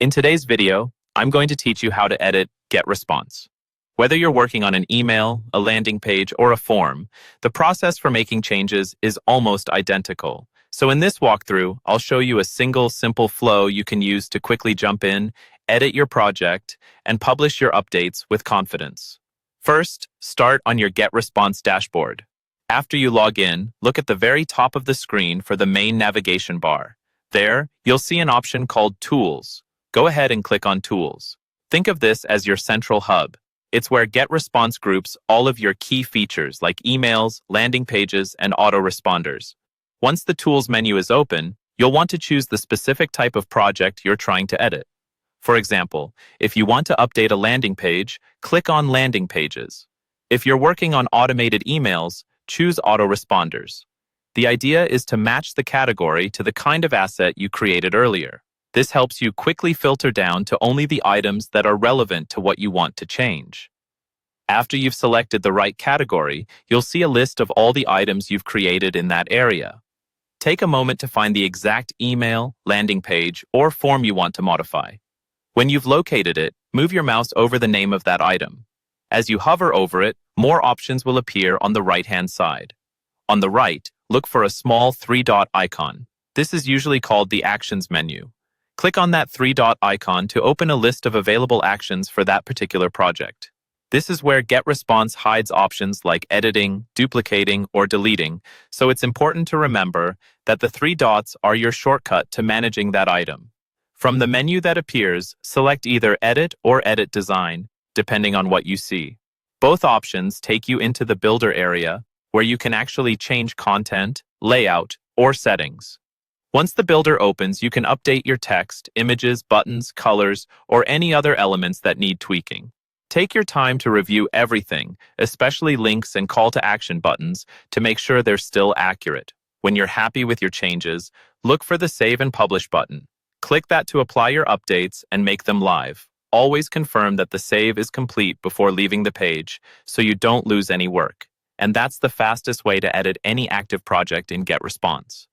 In today's video, I'm going to teach you how to edit Getresponse. Whether you're working on an email, a landing page, or a form, the process for making changes is almost identical. So in this walkthrough, I'll show you a single simple flow you can use to quickly jump in, edit your project, and publish your updates with confidence. First, start on your Getresponse dashboard. After you log in, look at the very top of the screen for the main navigation bar. There, you'll see an option called Tools. Go ahead and click on Tools. Think of this as your central hub. It's where Getresponse groups all of your key features like emails, landing pages, and autoresponders. Once the Tools menu is open, you'll want to choose the specific type of project you're trying to edit. For example, if you want to update a landing page, click on Landing Pages. If you're working on automated emails, choose Autoresponders. The idea is to match the category to the kind of asset you created earlier. This helps you quickly filter down to only the items that are relevant to what you want to change. After you've selected the right category, you'll see a list of all the items you've created in that area. Take a moment to find the exact email, landing page, or form you want to modify. When you've located it, move your mouse over the name of that item. As you hover over it, more options will appear on the right-hand side. On the right, look for a small three-dot icon. This is usually called the Actions menu. Click on that three-dot icon to open a list of available actions for that particular project. This is where Getresponse hides options like editing, duplicating, or deleting, so it's important to remember that the three dots are your shortcut to managing that item. From the menu that appears, select either Edit or Edit Design, depending on what you see. Both options take you into the Builder area, where you can actually change content, layout, or settings. Once the builder opens, you can update your text, images, buttons, colors, or any other elements that need tweaking. Take your time to review everything, especially links and call to action buttons, to make sure they're still accurate. When you're happy with your changes, look for the Save and Publish button. Click that to apply your updates and make them live. Always confirm that the save is complete before leaving the page, so you don't lose any work. And that's the fastest way to edit any active project in Getresponse.